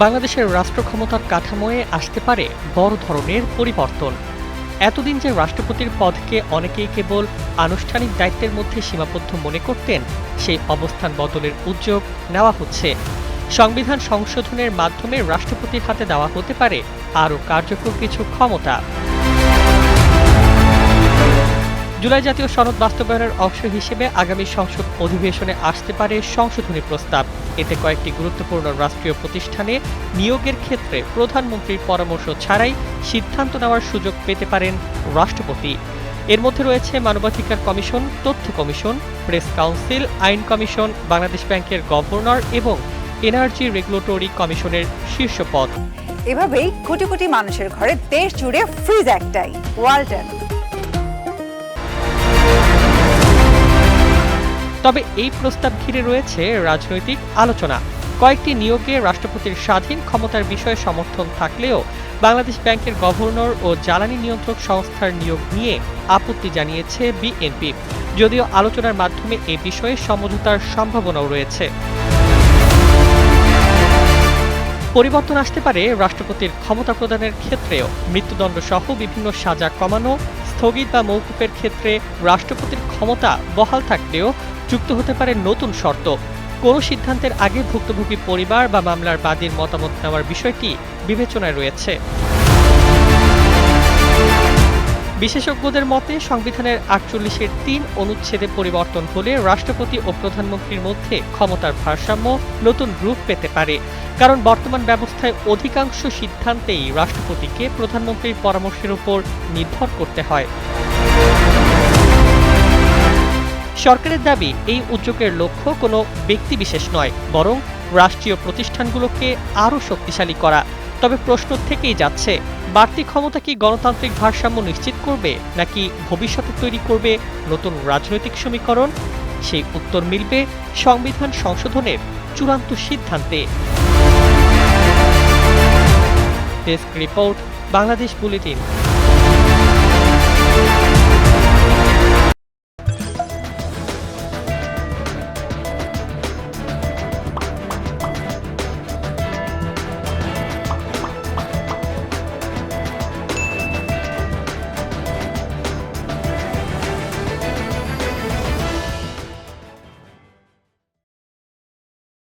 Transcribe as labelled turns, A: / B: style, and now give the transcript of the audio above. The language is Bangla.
A: বাংলাদেশের রাষ্ট্র ক্ষমতার কাঠামোয় আসতে পারে বড় ধরনের পরিবর্তন। এতদিন যে রাষ্ট্রপতির পদকে অনেকেই কেবল আনুষ্ঠানিক দায়িত্বের মধ্যে সীমাবদ্ধ মনে করতেন, সেই অবস্থান বদলের উদ্যোগ নেওয়া হচ্ছে। সংবিধান সংশোধনের মাধ্যমে রাষ্ট্রপতির হাতে দেওয়া হতে পারে আরও কার্যকর কিছু ক্ষমতা। জুলাই জাতীয় সনদ বাস্তবায়নের অংশ হিসেবে আগামী সংসদ অধিবেশনে আসতে পারে সংশোধনী প্রস্তাব। এতে কয়েকটি গুরুত্বপূর্ণ রাষ্ট্রীয় প্রতিষ্ঠানে নিয়োগের ক্ষেত্রে প্রধানমন্ত্রীর পরামর্শ ছাড়াই সিদ্ধান্ত নেওয়ার সুযোগ পেতে পারেন রাষ্ট্রপতি। এর মধ্যে রয়েছে মানবাধিকার কমিশন, তথ্য কমিশন, প্রেস কাউন্সিল, আইন কমিশন, বাংলাদেশ ব্যাংকের গভর্নর এবং এনার্জি রেগুলেটরি কমিশনের শীর্ষ পদ।
B: এভাবেই কোটি কোটি মানুষের ঘরে দেশ জুড়ে ফ্রিজ একটাই, ওয়ালটন।
A: তবে এই প্রস্তাব ঘিরে রয়েছে রাজনৈতিক আলোচনা। কয়েকটি নিয়োগে রাষ্ট্রপতির স্বাধীন ক্ষমতার বিষয়ে সমর্থন থাকলেও বাংলাদেশ ব্যাংকের গভর্নর ও জ্বালানি নিয়ন্ত্রক সংস্থার নিয়োগ নিয়ে আপত্তি জানিয়েছে বিএনপি। যদিও আলোচনার মাধ্যমে এ বিষয়ে সমঝোতার সম্ভাবনাও রয়েছে। পরিবর্তন আসতে পারে রাষ্ট্রপতির ক্ষমতা প্রদানের ক্ষেত্রেও। মৃত্যুদণ্ড সহ বিভিন্ন সাজা কমানো, স্থগিত বা মওকুফের ক্ষেত্রে রাষ্ট্রপতির ক্ষমতা বহাল থাকলেও যুক্ত হতে পারে নতুন শর্ত। কোনো সিদ্ধান্তের আগে ভুক্তভোগী পরিবার বা মামলার বাদীর মতামত নেওয়ার বিষয়টি বিবেচনায় রয়েছে। বিশেষজ্ঞদের মতে সংবিধানের ৪৮-এর ৩ অনুচ্ছেদে পরিবর্তন হলে রাষ্ট্রপতি ও প্রধানমন্ত্রীর মধ্যে ক্ষমতার ভারসাম্য নতুন রূপ পেতে পারে। কারণ বর্তমান ব্যবস্থায় অধিকাংশ সিদ্ধান্তেই রাষ্ট্রপতিকে প্রধানমন্ত্রীর পরামর্শের উপর নির্ভর করতে হয়। সরকারের দাবি, এই উদ্যোগের লক্ষ্য কোনো ব্যক্তিবিশেষ নয়, বরং রাষ্ট্রীয় প্রতিষ্ঠানগুলোকে আরও শক্তিশালী করা। তবে প্রশ্ন থেকেই যাচ্ছে, বাড়তি ক্ষমতা কি গণতান্ত্রিক ভারসাম্য নিশ্চিত করবে, নাকি ভবিষ্যতে তৈরি করবে নতুন রাজনৈতিক সমীকরণ? সেই উত্তর মিলবে সংবিধান সংশোধনের চূড়ান্ত সিদ্ধান্তে। Desk report, Bangladesh bulletin.